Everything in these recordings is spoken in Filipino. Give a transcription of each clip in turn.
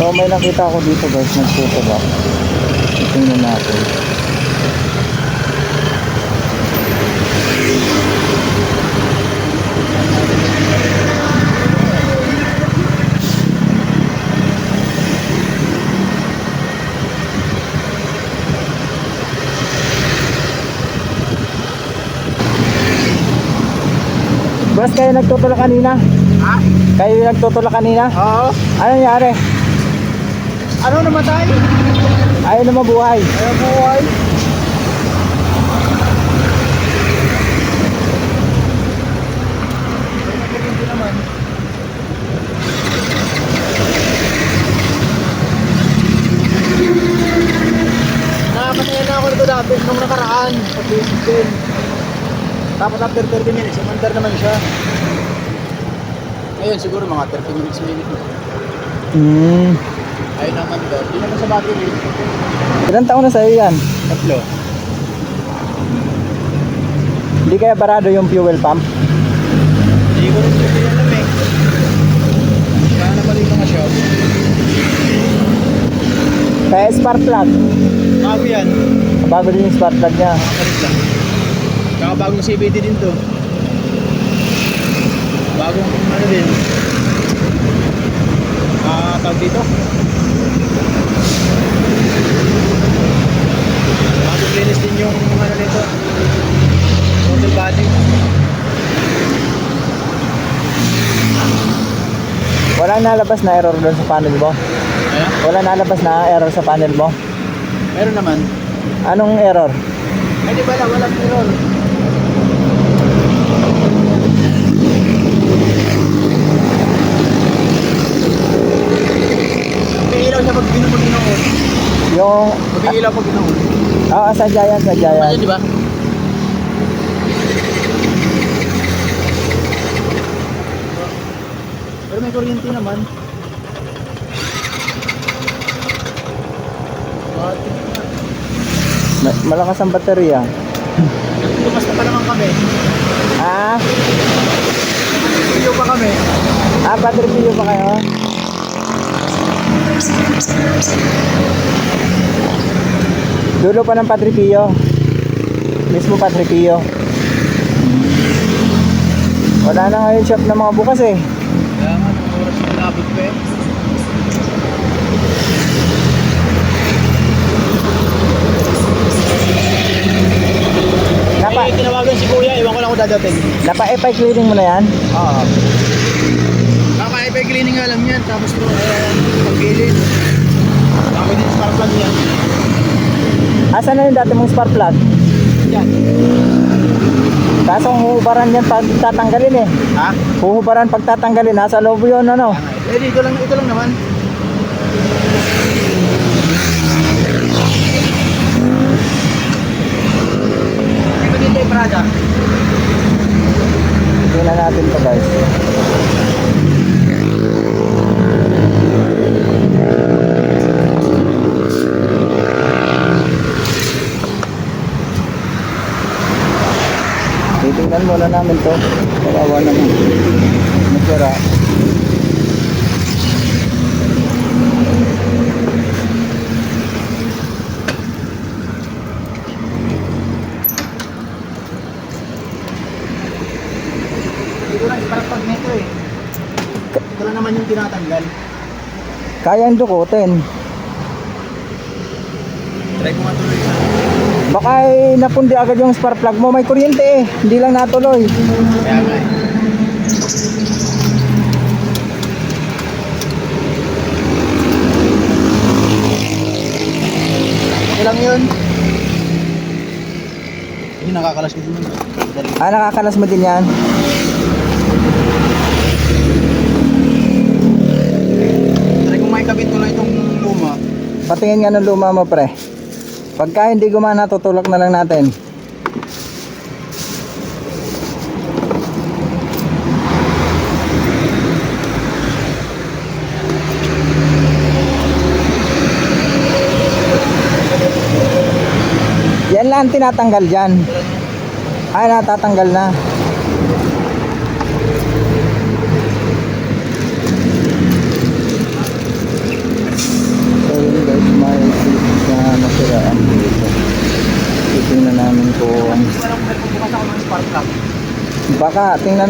So may nakita ako dito guys, nagtutulak. Tingnan natin. Boss, kayo nagtutulak kanina? Ha? Kayo nagtutulak kanina? Oo. Ano nangyari? Ano namatay? Ayaw na mabuhay. Ayaw buhay. Hindi naman. Nakapatayan na ako nito dati nung nakaraan. Pag-basic din. Tapos after 30 minutes, umandar naman siya. Ngayon siguro mga 30 minutes na. Ayun naman daw. Hindi naman sa battery. Ilan taon na sa'yo yan? 3. Hindi kaya barado yung fuel pump? Hindi ko rin hindi alam eh. Kaya naman yung mga shop. Kaya spark plug. Bago yan. Bago din yung spark plug niya. Makapalit lang. Saka bagong CVT din to. Bagong ano din. Tawag dito. Bagong linis din yung ano nito. Total body. Walang nalabas na error doon sa panel mo? Ayan. Walang nalabas na error sa panel mo? Meron naman. Anong error? Ay di ba lang, walang error. Mag-iilaw siya pag ginoon. Yung... Mag-iilaw pag ginoon. Oo, sadya yan, sadya yan. Ano di ba? Pero may kuryente naman. Malakas ang baterya. Lumas na pa naman kami. Ah? Video pa kami. Ah, battery video pa kayo? Dulo pa ng Padre Pio. Mismo Padre Pio. Wala na ngayon shop na mga bukas eh. Kaya nga, oras na nabot pa eh. Napa, Eh, tinawagan si Kuya, iwan ko lang kung dadating. napa-FI cleaning mo na yan? Oo. Naka-FI cleaning nga lang yan, tapos pag-gilid. Ako din sa parang yan. Asan na yung dati mong spark plug? Yan. Kaso huhubaran yan pag tatanggalin eh. Ha? Huhubaran pag tatanggalin, nasa loob yun ano? Eh, ito lang naman. Ito dito yung Prada. Tingnan natin to guys. Titingnan muna namin to. Kawawa naman. Nasira. Ito lang, parang pag nito eh. Ito lang naman yung tinatanggal. Kayang dukutin. Try ko nga tuloy sa... Baka napundi agad yung spark plug mo. May kuryente eh. Hindi lang natuloy. Kaya nga eh. Okay lang yun. Hindi nakakalas ko din. Ah, nakakalas mo din yan. Try kong maikabit ko lang itong luma. Patingin nga ng luma mo pre. Pagka hindi gumana, tutulak na lang natin. Yan lang tinatanggal dyan. Ay, natatanggal na. Baka tingnan.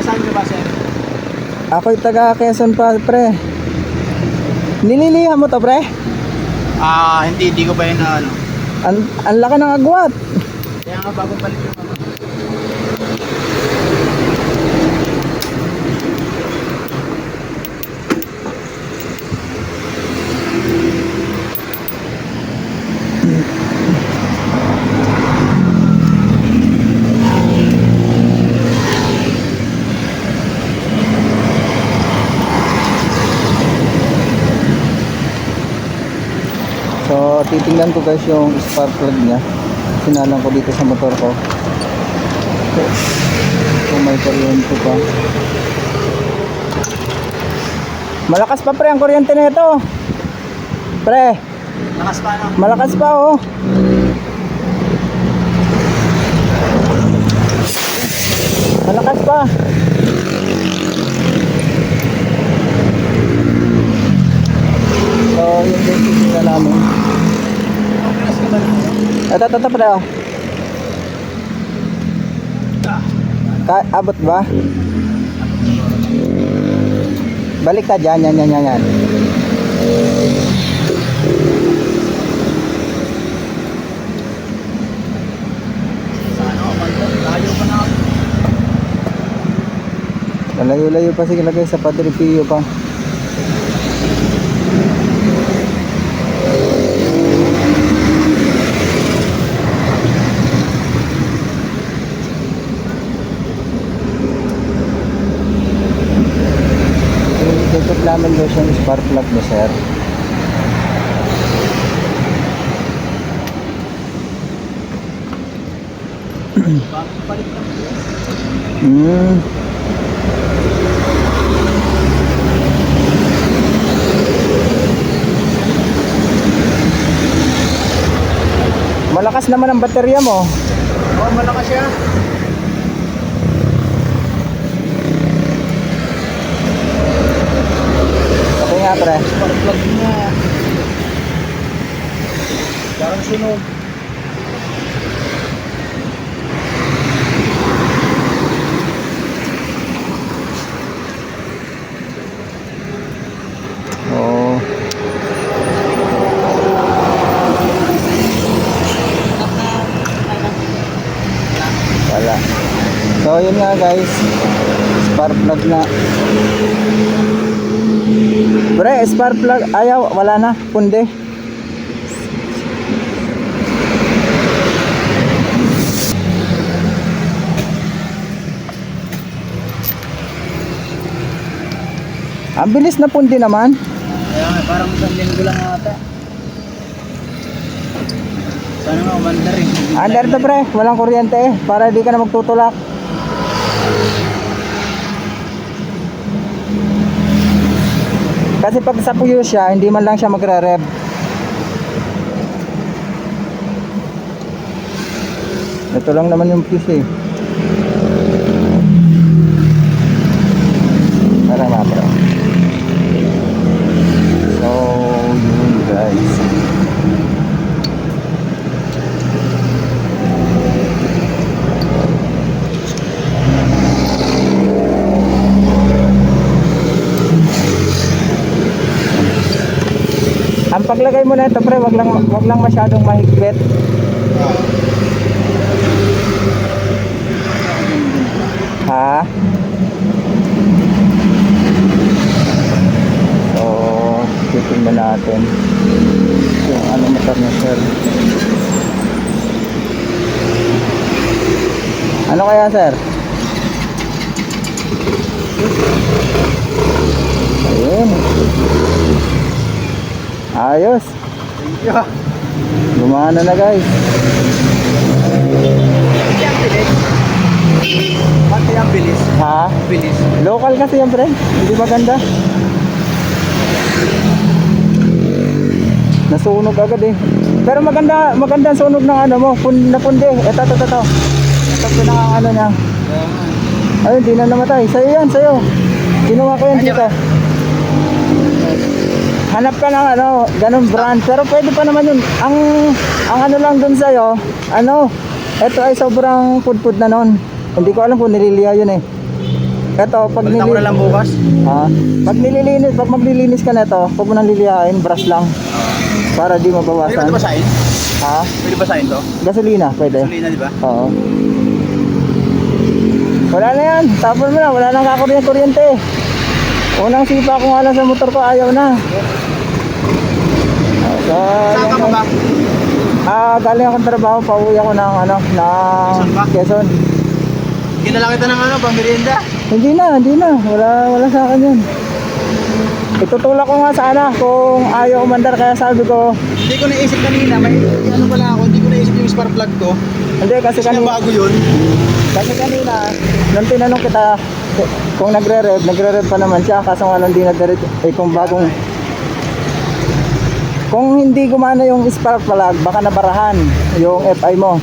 Kasama ka ba, sir? Ako'y taga Quezon pa, pre. Nililihan mo to, pre? Hindi ko pa yun na ano. Ang laki ng agwat. Kaya nga bagong palit yung ano. So, titingnan ko guys yung spark plug niya. Sinalang ko dito sa motor ko. Kung may kuryente pa. Malakas pa, pre, ang kuryente na ito. Pre, Lakas pa ano? malakas pa, oh. Malakas pa. So, yun din titingnan namin. Lakas ka ba na? Ito, pre, oh. Abot ba? Balik ka dyan, yan. Sana ako, layo pa na ako. Malayo-layo pa sige lagay sa Padre Pio pa. Ito namin daw siyang spark plug mo, sir. Bagong palit lang. Malakas naman ang baterya mo. Oo, malakas siya. Okay nga, pre. Spark plug niya. Parang sunog. Oo. Wala. So, yun nga guys. Spark plug na. Pre, spark plug. Ayaw, wala na. Pundi. Ang bilis na pundi naman. Kaya nga, parang isang linggo lang ata. Sana nga umandar eh. Under to, pre. Walang kuryente eh. Para di ka na magtutulak. Kasi pag sa puyo siya, hindi man lang siya magre-rev. Ito lang naman yung fuse eh. Para mapro. So, yun guys. Ang paglagay mo na ito, pre, wag lang masyadong mahigpit. Ha? So, titingnan natin yung ano motor na, sir. Ano kaya, sir? Ayun. Ayos. Thank you. Gumana na, guys. Pati ang bilis. Ha? Bilis. Local kasi yan, pre. Hindi maganda. Nasunog agad eh. Pero maganda ang sunog ng ano mo. Napundi. Ito. Ito pinaka ano niya. Ayun, di na namatay. Sa'yo yan, sa'yo. Ginawa ko yan dito. hanap ka ng ano, ganun brand. Pero pwede pa naman yun. Ang ano lang dun sa'yo, ano, ito ay sobrang pudpud na nun. Hindi ko alam kung nililiha yun eh. Ito, pag Balitan ko na lang bukas. pag maglilinis ka na ito, huwag mo nang lilihain, brush lang. Para di Pwede ba mabawasan. ito basahin? Ha? Pwede basahin to? Gasolina, pwede. Gasolina, di ba? Oo. Wala na yan. Tapon mo na. Wala nang kakuryente. Unang sipa ko nga lang sa motor ko. Ayaw na. So, Saan ka ba? galing akong trabaho. Pauwi ako ng ano, Quezon ba? Quezon. Ginala kita ng ano, pang-merienda. Hindi na. Wala sa akin yun. Itutulak ko nga sana kung ayaw umandar. Kaya sabi ko, Hindi ko naisip kanina, may ano pala ako, hindi ko naisip yung spark plug ko. hindi kasi Kasi kanina. bago yun. Kasi kanina, nung tinanong kita kung nagre-rev pa naman siya, kaso nga lang di nagre-rev, kung bagong, kung hindi gumana yung spark plug, baka nabarahan yung FI mo.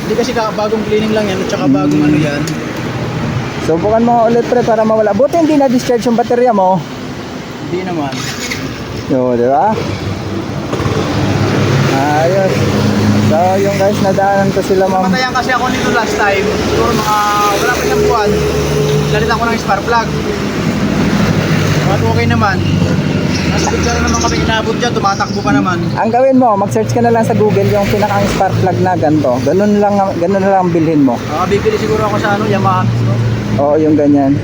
Hindi kasi bagong cleaning lang yan, at saka bagong ano yan. Subukan mo ulit pre para mawala. Buti hindi na-discharge yung baterya mo. Hindi naman. Yo, di ba? Ayos. So, yung guys, nadaanan ko sila ma'am. Namatayan kasi ako nito last time. Siguro mga wala pa siyang buwan. Lalitan ko ng spark plug. But okay naman. Nasa picture naman kami inabot dyan, tumatakbo pa naman. Ang gawin mo, mag-search ka na lang sa Google yung pinakang spark plug na ganito. Ganun na lang ang bilhin mo. Bibili siguro ako sa ano, Yamaha. Oo, yung ganyan.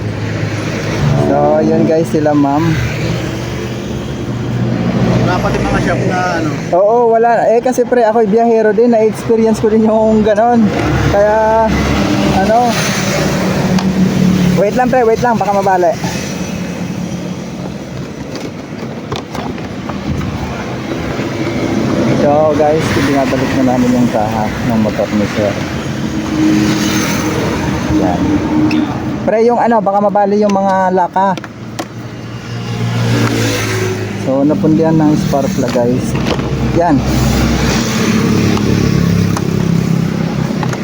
So, yun guys, sila ma'am. Wala pati mga shop na ano. Oo, wala. Kasi pre, ako'y biyahero din. Na-experience ko din yung ganon. Kaya, ano. Wait lang pre, baka mabali. So guys, binabalik na namin yung kaha ng motor ni sir. Yan. Pre, yung ano, baka mabali yung mga laka. So, napundihan ng spark plug guys. Yan.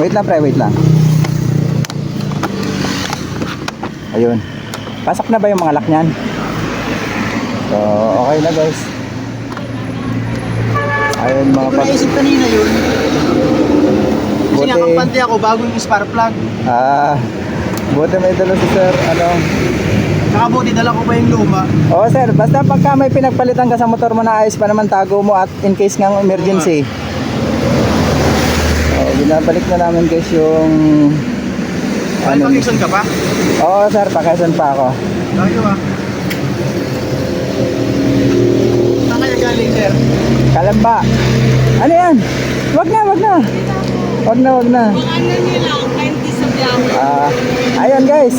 Wait lang pre, wait lang. Ayun. Pasok na ba yung mga lock niyan? So, okay na guys. Ayun mga Hindi ko naisip kanina yun. Kasi nga Buti- kampante ako, bagong spark plug. Buti may dala si sir. Ano? Nakabuti, dala ko pa yung luma. Oo sir, basta pagka may pinagpalitan ka sa motor mo na ayos pa naman, tago mo at in case ng emergency. Binabalik na namin guys yung May pag-ison ka pa? Oo sir, pakasan pa ako. Tayo Saan kaya galing, sir? Kalamba. Ano yan? Wag na. Mga ano nila, 20 sa biyahe. Ayun guys,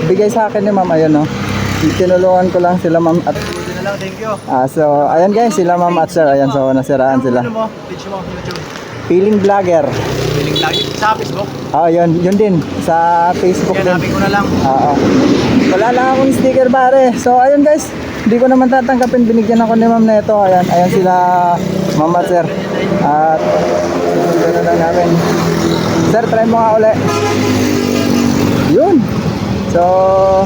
bigay sa akin ni ma'am, ayun no. Tinulungan ko lang sila ma'am at Buti na lang, thank you. so ayun guys, sila ma'am at sir, ayun, so nasiraan sila. Ano mo? Page mo, YouTube. Feeling vlogger. Piling lagi sa Facebook. Yun din sa Facebook Kaya din. namin ko na lang. Wala lang akong sticker pare. So ayun guys, hindi ko naman tatanggapin, binigyan ako ni ma'am na ito. Ayan sila ma'am at sir. At susundan na lang namin. Sir, try mo nga uli. Yun. So,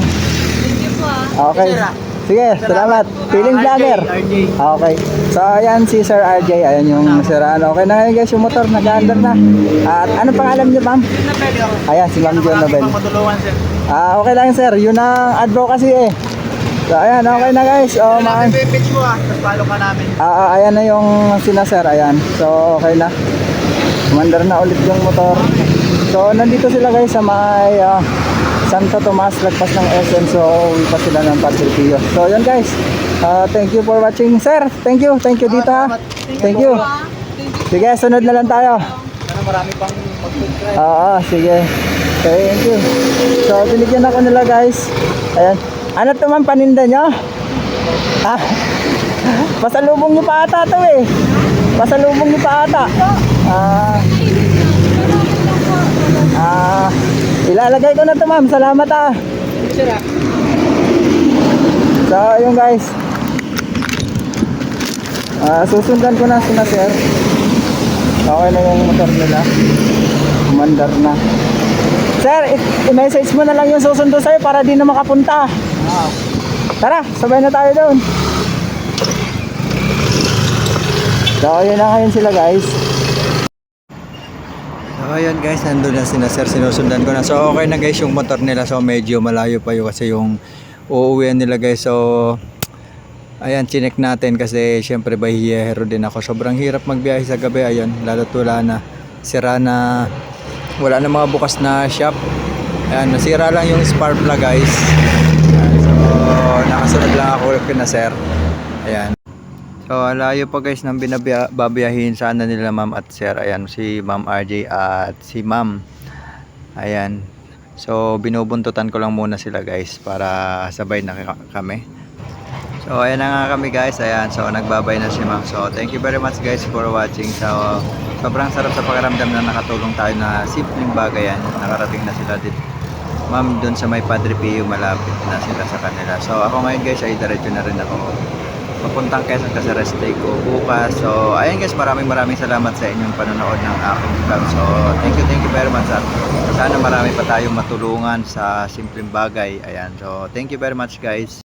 Thank you po okay. Sir, Sige, salamat. Feeling vlogger. RJ. Okay. So, ayan si Sir RJ. Ayan yung nasiraan. Okay na ngayon guys, yung motor nag-under na. At ano pangalan niyo ma'am? Yun na pwede ako. Ayan, si Ma'am John Marami Nobel. pang matulungan, sir. Okay lang sir, yun ang advocacy eh. So ayan, okay na guys. Namin yung page mo tapos follow ka namin. Ayan na yung sinaser, ayan. So okay na. Mandar na ulit yung motor. So nandito sila guys sa may Santo Tomas, lagpas ng SM. So uwi pa sila ng Pasilpio. So yun guys. Thank you for watching sir. Thank you dito ha. Thank you. Sige, sunod na lang tayo. Sana marami pang mag-subscribe. Sige. Thank you. So, binigyan ako nila guys. Ayan. Ano to ma'am, paninda nyo? Pasalubong nyo pa ata to eh. Pasalubong nyo pa ata. Ilalagay ko na to ma'am. Salamat Sir, So, ayun guys. Susundan ko na sina sir. Okay na yung motor nila. Umandar na. Sir, i-message mo na lang yung susundo sa'yo para di na makapunta. Tara, sabay na tayo doon. So ayun na ngayon sila guys. So ayun guys, nandun na sina sir, sinusundan ko na. So okay na guys yung motor nila. So medyo malayo pa yun kasi yung uuwian nila guys. So ayan, chinek natin kasi syempre bahiyero din ako. Sobrang hirap magbiyahe sa gabi. Ayan, lalo't wala na. Sira na. Wala na mga bukas na shop. Ayan, nasira lang yung spark plug guys. Ayan, so nakasunod lang ako kina sir. Ayan. So layo pa guys nang babiyahin sana nila ma'am at sir. Ayan, si ma'am RJ at si ma'am. Ayan. So binubuntutan ko lang muna sila guys para sabay na kami. So ayan na nga kami guys. Ayan, so nagbabay na si ma'am. So thank you very much guys for watching. So sobrang sarap sa pakiramdam na nakatulong tayo na simpleng bagay yan. Nakarating na sila dito. Ma'am doon sa may Padre Pio, malapit na sila sa kanila. So ako ngayon guys ay diretso na rin ako papuntang Quezon kasi rest day ko bukas. So ayan guys, maraming salamat sa inyong panonood ng aking vlog. So thank you very much at sana marami pa tayong matulungan sa simpleng bagay. Ayan, so thank you very much guys.